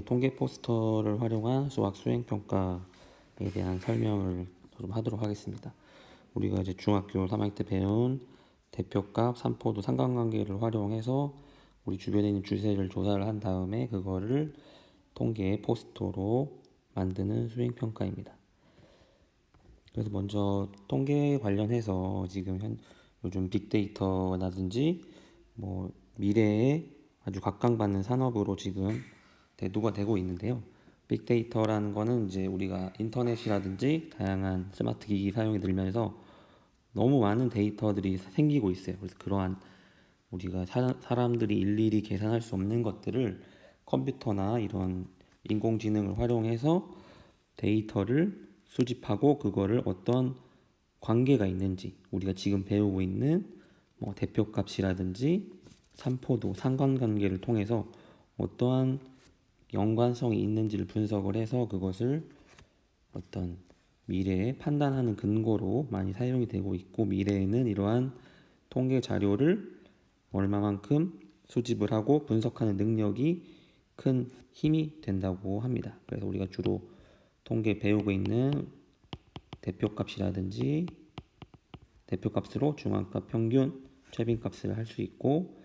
통계 포스터를 활용한 수학 수행평가에 대한 설명을 좀 하도록 하겠습니다. 우리가 이제 중학교 3학년 때 배운 대표값, 삼포도, 상관관계를 활용해서 우리 주변에 있는 주제를 조사를 한 다음에 그거를 통계 포스터로 만드는 수행평가입니다. 그래서 먼저 통계 관련해서 지금 요즘 빅데이터라든지 뭐 미래에 아주 각광받는 산업으로 지금 대두가 되고 있는데요. 빅데이터라는 거는 이제 우리가 인터넷이라든지 다양한 스마트 기기 사용이 늘면서 너무 많은 데이터들이 생기고 있어요. 그래서 그러한 우리가 사람들이 일일이 계산할 수 없는 것들을 컴퓨터나 이런 인공지능을 활용해서 데이터를 수집하고 그거를 어떤 관계가 있는지 우리가 지금 배우고 있는 뭐 대표값이라든지 삼포도, 상관관계를 통해서 어떠한 연관성이 있는지를 분석을 해서 그것을 어떤 미래에 판단하는 근거로 많이 사용이 되고 있고, 미래에는 이러한 통계 자료를 얼마만큼 수집을 하고 분석하는 능력이 큰 힘이 된다고 합니다. 그래서 우리가 주로 통계 배우고 있는 대표값이라든지 대표값으로 중앙값, 평균, 최빈값을 할 수 있고,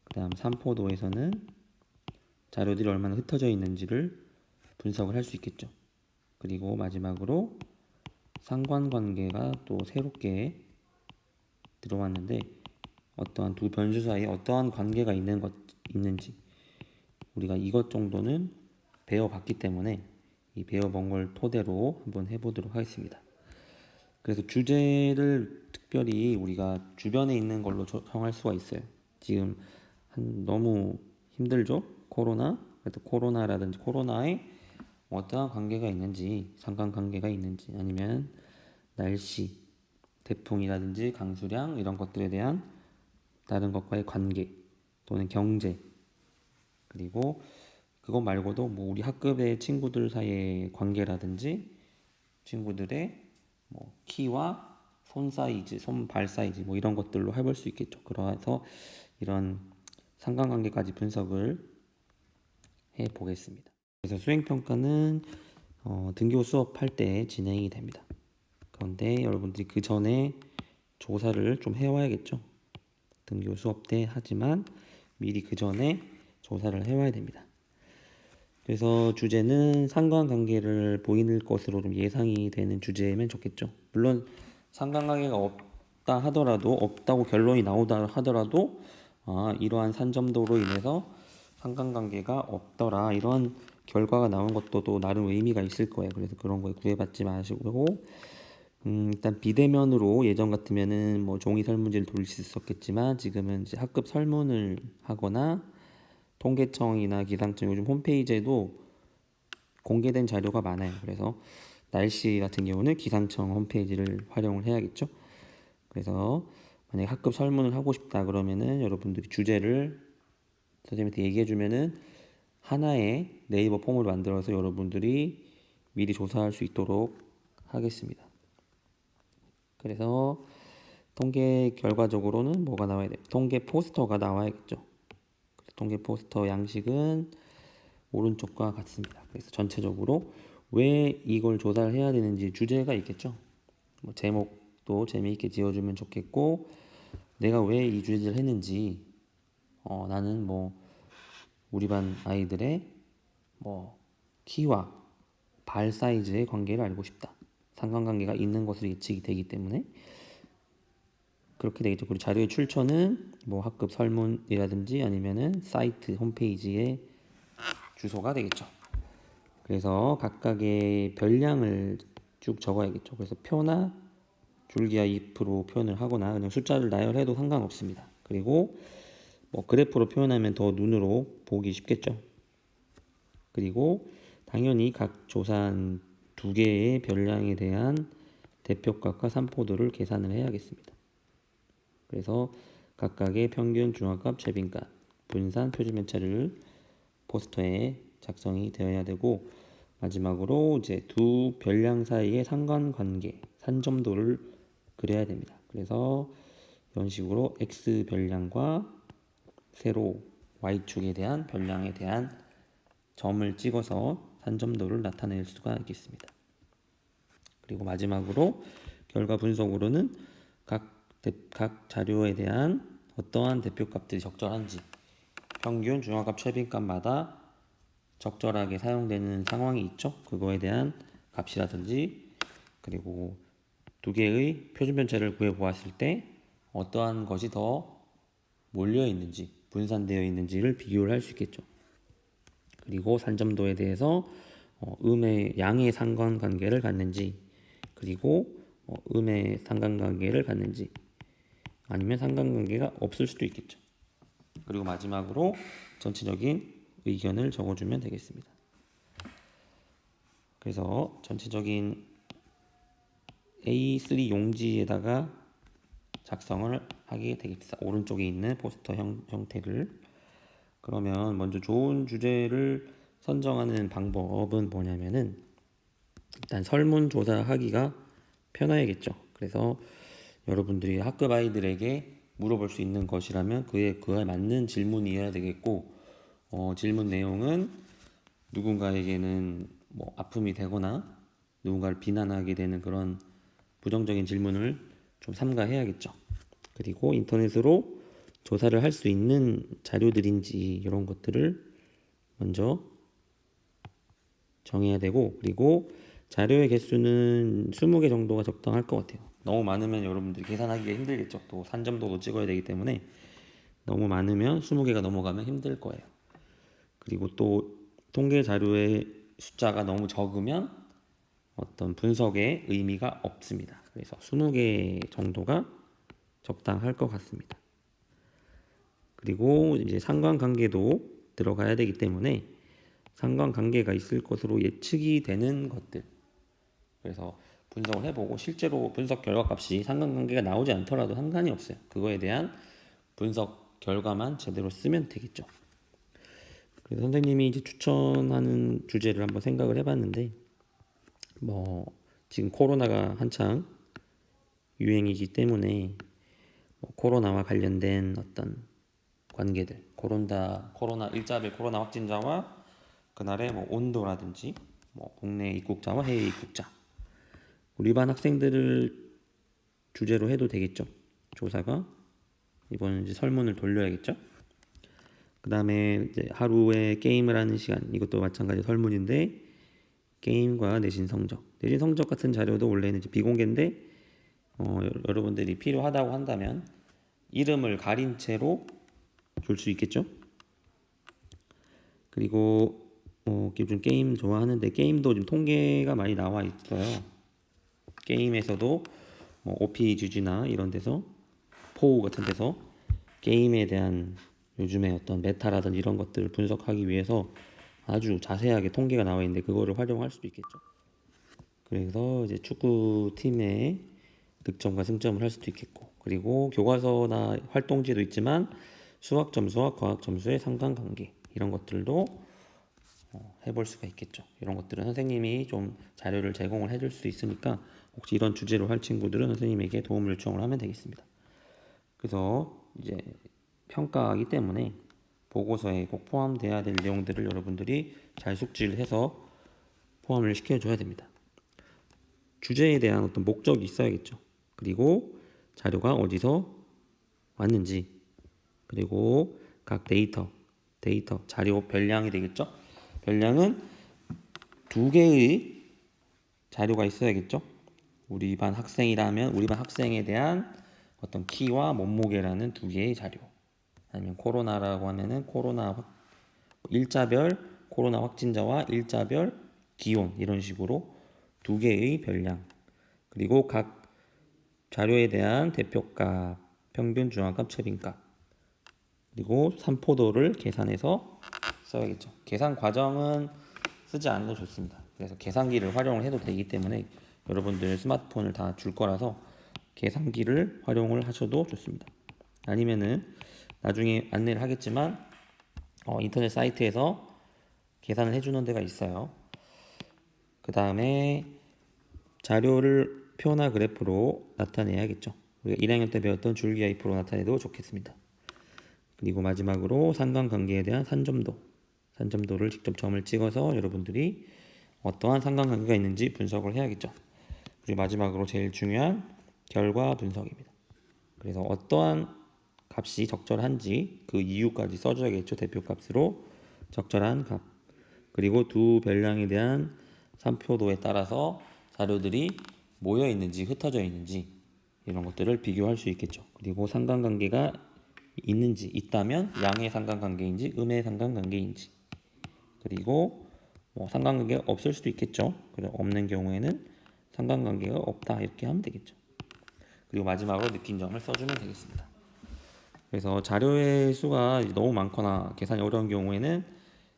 그 다음 삼포도에서는 자료들이 얼마나 흩어져 있는지를 분석을 할 수 있겠죠. 그리고 마지막으로 상관관계가 또 새롭게 들어왔는데, 어떠한 두 변수 사이에 어떠한 관계가 있는지 우리가 이것 정도는 배워봤기 때문에 이 배워본 걸 토대로 한번 해보도록 하겠습니다. 그래서 주제를 특별히 우리가 주변에 있는 걸로 정할 수가 있어요. 지금 너무 힘들죠? 그래도 코로나라든지 코로나에 어떠한 관계가 있는지, 상관관계가 있는지, 아니면 날씨, 태풍이라든지 강수량 이런 것들에 대한 다른 것과의 관계, 또는 경제, 그리고 그것 말고도 뭐 우리 학급의 친구들 사이의 관계라든지 친구들의 뭐 키와 손 사이즈, 손발 사이즈 뭐 이런 것들로 해볼 수 있겠죠. 그래서 이런 상관관계까지 분석을 해 보겠습니다. 그래서 수행평가는 등교 수업할 때 진행이 됩니다. 그런데 여러분들이 그 전에 조사를 좀 해와야겠죠. 등교 수업 때 하지만 미리 그 전에 조사를 해와야 됩니다. 그래서 주제는 상관관계를 보이는 것으로 좀 예상이 되는 주제면 좋겠죠. 물론 상관관계가 없다 하더라도, 없다고 결론이 나오다 하더라도 이러한 산점도로 인해서 상관관계가 없더라, 이런 결과가 나온 것도 또 나름 의미가 있을 거예요. 그래서 그런 거에 구애받지 마시고 일단 비대면으로 예전 같으면은 뭐 종이 설문지를 돌릴 수 있었겠지만 지금은 이제 학급 설문을 하거나 통계청이나 기상청 요즘 홈페이지에도 공개된 자료가 많아요. 그래서 날씨 같은 경우는 기상청 홈페이지를 활용을 해야겠죠. 그래서 만약에 학급 설문을 하고 싶다 그러면은 여러분들이 주제를 선생님한테 얘기해 주면은 하나의 네이버 폼을 만들어서 여러분들이 미리 조사할 수 있도록 하겠습니다. 그래서 통계 결과적으로는 뭐가 나와야 돼요? 통계 포스터가 나와야겠죠. 통계 포스터 양식은 오른쪽과 같습니다. 그래서 전체적으로 왜 이걸 조사를 해야 되는지 주제가 있겠죠. 뭐 제목도 재미있게 지어주면 좋겠고, 내가 왜 이 주제를 했는지, 나는 뭐 우리 반 아이들의 뭐 키와 발 사이즈의 관계를 알고 싶다. 상관관계가 있는 것으로 예측이 되기 때문에 그렇게 되겠죠. 그리고 자료의 출처는 뭐 학급 설문이라든지 아니면은 사이트 홈페이지의 주소가 되겠죠. 그래서 각각의 별량을 쭉 적어야겠죠. 그래서 표나 줄기와 if로 표현을 하거나 그냥 숫자를 나열해도 상관없습니다. 그리고 뭐 그래프로 표현하면 더 눈으로 보기 쉽겠죠. 그리고 당연히 각 조사한 두 개의 별량에 대한 대표값과 삼포도를 계산을 해야겠습니다. 그래서 각각의 평균, 중앙값, 최빈값, 분산, 표준면차를 포스터에 작성이 되어야 되고, 마지막으로 이제 두 별량 사이의 상관관계, 산점도를 그려야 됩니다. 그래서 이런 식으로 x 별량과 세로 y축에 대한 별량에 대한 점을 찍어서 산점도를 나타낼 수가 있겠습니다. 그리고 마지막으로 결과 분석으로는 각 자료에 대한 어떠한 대표값들이 적절한지, 평균, 중앙값, 최빈값마다 적절하게 사용되는 상황이 있죠. 그거에 대한 값이라든지, 그리고 두 개의 표준 편차를 구해 보았을 때 어떠한 것이 더 몰려 있는지, 분산되어 있는지를 비교를 할 수 있겠죠. 그리고 산점도에 대해서 음의 양의 상관관계를 갖는지, 그리고 음의 상관관계를 갖는지, 아니면 상관관계가 없을 수도 있겠죠. 그리고 마지막으로 전체적인 의견을 적어주면 되겠습니다. 그래서 전체적인 A3 용지에다가 작성을 하게 되겠습니다. 오른쪽에 있는 포스터 형태를. 그러면 먼저 좋은 주제를 선정하는 방법은 뭐냐면은 일단 설문조사하기가 편해야겠죠. 그래서 여러분들이 학급 아이들에게 물어볼 수 있는 것이라면 그에 맞는 질문이어야 되겠고, 질문 내용은 누군가에게는 뭐 아픔이 되거나 누군가를 비난하게 되는 그런 부정적인 질문을 좀 삼가해야겠죠. 그리고 인터넷으로 조사를 할 수 있는 자료들인지 이런 것들을 먼저 정해야 되고, 그리고 자료의 개수는 20개 정도가 적당할 것 같아요. 너무 많으면 여러분들이 계산하기가 힘들겠죠. 또 산점도도 찍어야 되기 때문에 너무 많으면 20개가 넘어가면 힘들 거예요. 그리고 또 통계 자료의 숫자가 너무 적으면 어떤 분석에 의미가 없습니다. 그래서 20개 정도가 적당할 것 같습니다. 그리고 이제 상관관계도 들어가야 되기 때문에 상관관계가 있을 것으로 예측이 되는 것들, 그래서 분석을 해보고 실제로 분석 결과값이 상관관계가 나오지 않더라도 상관이 없어요. 그거에 대한 분석 결과만 제대로 쓰면 되겠죠. 그래서 선생님이 이제 추천하는 주제를 한번 생각을 해봤는데, 지금 코로나가 한창 유행이기 때문에 코로나와 관련된 어떤 관계들, 코로나 일자별 코로나 확진자와 그날의 온도라든지 국내 입국자와 해외 입국자, 우리 반 학생들을 주제로 해도 되겠죠. 조사가 이번엔 이제 설문을 돌려야겠죠. 그 다음에 이제 하루에 게임을 하는 시간, 이것도 마찬가지 설문인데 게임과 내신 성적 같은 자료도 원래는 이제 비공개인데 여러분들이 필요하다고 한다면 이름을 가린 채로 줄 수 있겠죠. 그리고 요즘 게임 좋아하는데 게임도 지금 통계가 많이 나와 있어요. 게임에서도 OPGG나 이런 데서 포우 같은 데서 게임에 대한 요즘의 어떤 메타라든지 이런 것들을 분석하기 위해서 아주 자세하게 통계가 나와 있는데 그거를 활용할 수도 있겠죠. 그래서 이제 축구팀의 득점과 승점을 할 수도 있겠고, 그리고 교과서나 활동지도 있지만 수학 점수와 과학 점수의 상관관계 이런 것들도 해볼 수가 있겠죠. 이런 것들은 선생님이 좀 자료를 제공을 해줄 수 있으니까 혹시 이런 주제로 할 친구들은 선생님에게 도움을 요청을 하면 되겠습니다. 그래서 이제 평가하기 때문에 보고서에 꼭 포함돼야 될 내용들을 여러분들이 잘 숙지를 해서 포함을 시켜줘야 됩니다. 주제에 대한 어떤 목적이 있어야겠죠. 그리고 자료가 어디서 왔는지, 그리고 각 데이터, 자료 별량이 되겠죠. 별량은 2개의 자료가 있어야겠죠. 우리 반 학생이라면 우리 반 학생에 대한 어떤 키와 몸무게라는 2개의 자료, 아니면 코로나라고 하면은 일자별 코로나 확진자와 일자별 기온, 이런 식으로 2개의 별량, 그리고 각 자료에 대한 대표값, 평균, 중앙값, 최빈값, 그리고 산포도를 계산해서 써야겠죠. 계산 과정은 쓰지 않아도 좋습니다. 그래서 계산기를 활용을 해도 되기 때문에 여러분들 스마트폰을 다 줄 거라서 계산기를 활용을 하셔도 좋습니다. 아니면은 나중에 안내를 하겠지만 인터넷 사이트에서 계산을 해주는 데가 있어요. 그 다음에 자료를 표나 그래프로 나타내야겠죠. 우리가 1학년 때 배웠던 줄기하이프로 나타내도 좋겠습니다. 그리고 마지막으로 상관관계에 대한 산점도, 산점도를 직접 점을 찍어서 여러분들이 어떠한 상관관계가 있는지 분석을 해야겠죠. 그리고 마지막으로 제일 중요한 결과 분석입니다. 그래서 어떠한 값이 적절한지 그 이유까지 써줘야겠죠. 대표값으로 적절한 값. 그리고 두 별량에 대한 산표도에 따라서 자료들이 모여 있는지 흩어져 있는지 이런 것들을 비교할 수 있겠죠. 그리고 상관관계가 있는지 있다면 양의 상관관계인지 음의 상관관계인지 그리고 뭐 상관관계가 없을 수도 있겠죠. 그리고 없는 경우에는 상관관계가 없다 이렇게 하면 되겠죠. 그리고 마지막으로 느낀 점을 써주면 되겠습니다. 그래서 자료의 수가 너무 많거나 계산이 어려운 경우에는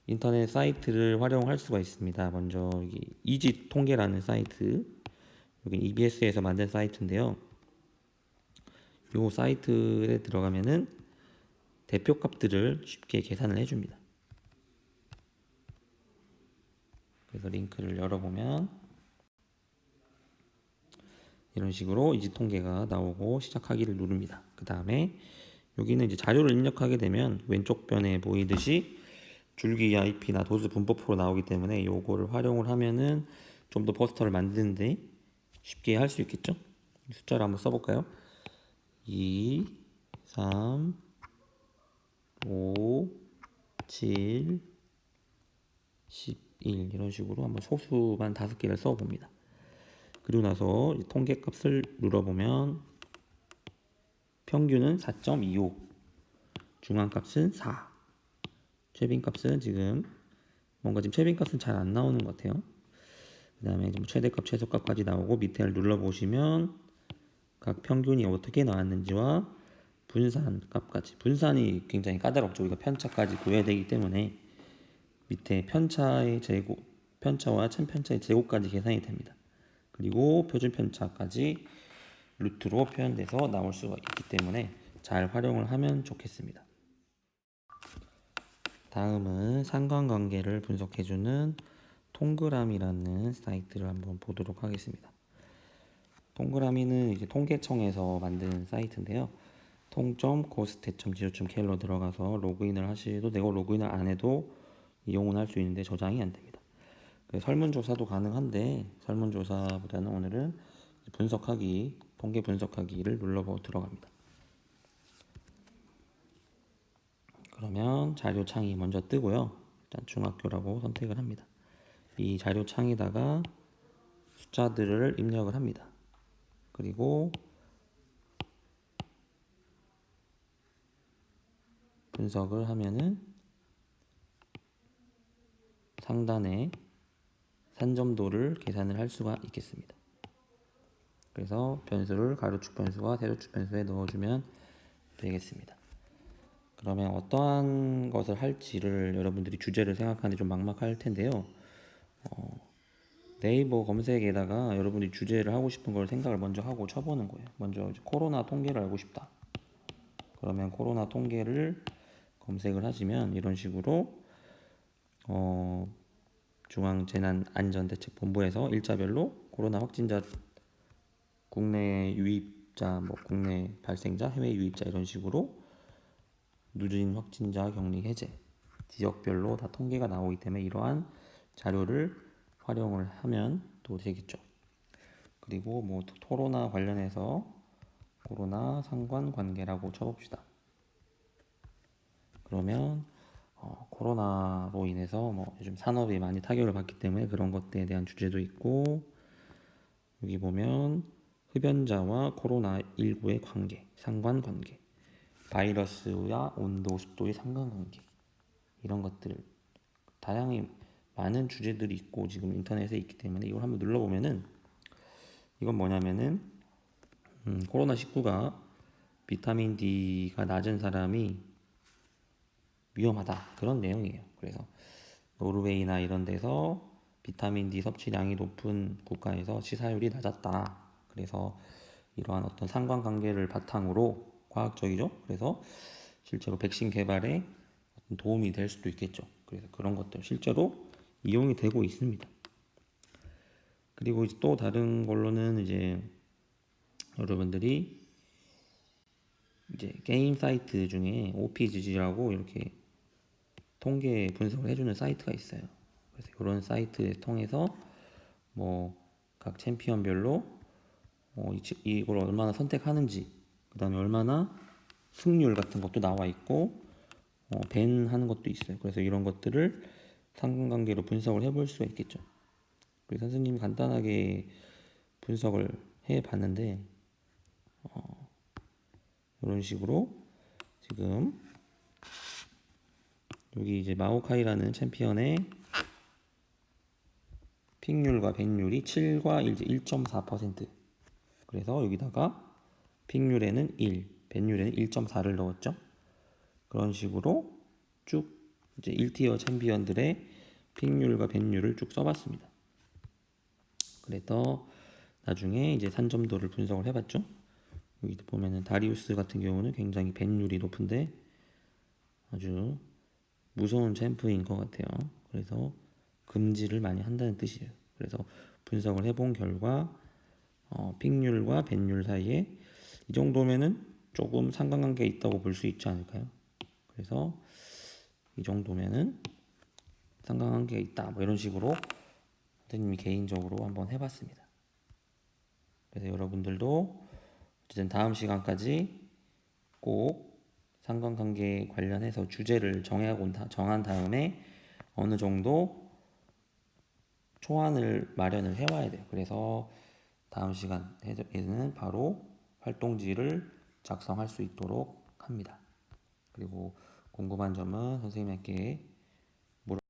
인터넷 사이트를 활용할 수가 있습니다. 먼저 여기 이지 통계라는 사이트, 여기 EBS에서 만든 사이트인데요. 이 사이트에 들어가면은 대표값들을 쉽게 계산을 해줍니다. 그래서 링크를 열어보면 이런 식으로 이지 통계가 나오고 시작하기를 누릅니다. 그 다음에 여기는 이제 자료를 입력하게 되면 왼쪽 변에 보이듯이 줄기 IP나 도수 분포표로 나오기 때문에 요거를 활용을 하면은 좀 더 포스터를 만드는데 쉽게 할 수 있겠죠? 숫자를 한번 써볼까요? 2, 3, 5, 7, 11 이런 식으로 한번 소수만 5개를 써봅니다. 그리고 나서 통계값을 눌러보면 평균은 4.25, 중앙값은 4, 최빈값은 지금 뭔가 지금 최빈값은 잘 안 나오는 것 같아요. 그 다음에 좀 최대값, 최소값까지 나오고 밑에를 눌러보시면 각 평균이 어떻게 나왔는지와 분산 값까지. 분산이 굉장히 까다롭죠. 우리가 편차까지 구해야 되기 때문에 밑에 편차의 제곱, 편차와 참편차의 제곱까지 계산이 됩니다. 그리고 표준 편차까지 루트로 표현돼서 나올 수가 있기 때문에 잘 활용을 하면 좋겠습니다. 다음은 상관관계를 분석해주는 동그라미라는 사이트를 한번 보도록 하겠습니다. 동그라미는 이제 통계청에서 만든 사이트인데요. 통.고스탯.go.kr로 들어가서 로그인을 하셔도 되고 로그인을 안 해도 이용은 할 수 있는데 저장이 안 됩니다. 설문조사도 가능한데 설문조사보다는 오늘은 분석하기, 통계 분석하기를 눌러보고 들어갑니다. 그러면 자료 창이 먼저 뜨고요. 일단 중학교라고 선택을 합니다. 이 자료 창에다가 숫자들을 입력을 합니다. 그리고 분석을 하면은 상단에 산점도를 계산을 할 수가 있겠습니다. 그래서 변수를 가로축 변수와 세로축 변수에 넣어주면 되겠습니다. 그러면 어떠한 것을 할지를 여러분들이 주제를 생각하는데 좀 막막할 텐데요. 네이버 검색에다가 여러분들이 주제를 하고 싶은 걸 생각을 먼저 하고 쳐보는 거예요. 먼저 코로나 통계를 알고 싶다. 그러면 코로나 통계를 검색을 하시면 이런 식으로 중앙재난안전대책본부에서 일자별로 코로나 확진자, 국내 유입자, 국내 발생자, 해외 유입자 이런 식으로 누진 확진자 격리 해제 지역별로 다 통계가 나오기 때문에 이러한 자료를 활용을 하면 또 되겠죠. 그리고 코로나 관련해서 코로나 상관관계라고 쳐봅시다. 그러면 코로나로 인해서 요즘 산업이 많이 타격을 받기 때문에 그런 것들에 대한 주제도 있고 여기 보면 흡연자와 코로나19의 관계, 상관관계, 바이러스와 온도, 습도의 상관관계 이런 것들 다양히 많은 주제들이 있고 지금 인터넷에 있기 때문에 이걸 한번 눌러보면은 이건 뭐냐면은 코로나19가 비타민 D가 낮은 사람이 위험하다 그런 내용이에요. 그래서 노르웨이나 이런 데서 비타민 D 섭취량이 높은 국가에서 치사율이 낮았다. 그래서 이러한 어떤 상관관계를 바탕으로 과학적이죠. 그래서 실제로 백신 개발에 도움이 될 수도 있겠죠. 그래서 그런 것들 실제로 이용이 되고 있습니다. 그리고 또 다른 걸로는 이제 여러분들이 이제 게임 사이트 중에 OPGG라고 이렇게 통계 분석을 해주는 사이트가 있어요. 그래서 이런 사이트 통해서 뭐 각 챔피언별로 이걸 얼마나 선택하는지, 그 다음에 얼마나 승률 같은 것도 나와 있고 밴 하는 것도 있어요. 그래서 이런 것들을 상관관계로 분석을 해볼 수가 있겠죠. 그래서 선생님이 간단하게 분석을 해 봤는데 이런 식으로 지금 여기 이제 마오카이라는 챔피언의 픽률과 밴률이 7과 1.4%. 그래서 여기다가 픽률에는 1, 밴률에는 1.4를 넣었죠. 그런 식으로 쭉 이제 1티어 챔피언들의 픽률과 밴률을 쭉 써봤습니다. 그래서 나중에 이제 산점도를 분석을 해봤죠. 여기 보면은 다리우스 같은 경우는 굉장히 밴률이 높은데 아주 무서운 챔프인 것 같아요. 그래서 금지를 많이 한다는 뜻이에요. 그래서 분석을 해본 결과 픽률과 밴률 사이에 이 정도면은 조금 상관관계가 있다고 볼 수 있지 않을까요? 그래서 이 정도면은 상관관계가 있다, 뭐 이런 식으로 선생님이 개인적으로 한번 해봤습니다. 그래서 여러분들도 어쨌든 다음 시간까지 꼭 상관관계 관련해서 주제를 정한 다음에 어느 정도 초안을 마련을 해와야 돼요. 그래서 다음 시간에는 바로 활동지를 작성할 수 있도록 합니다. 그리고 궁금한 점은 선생님께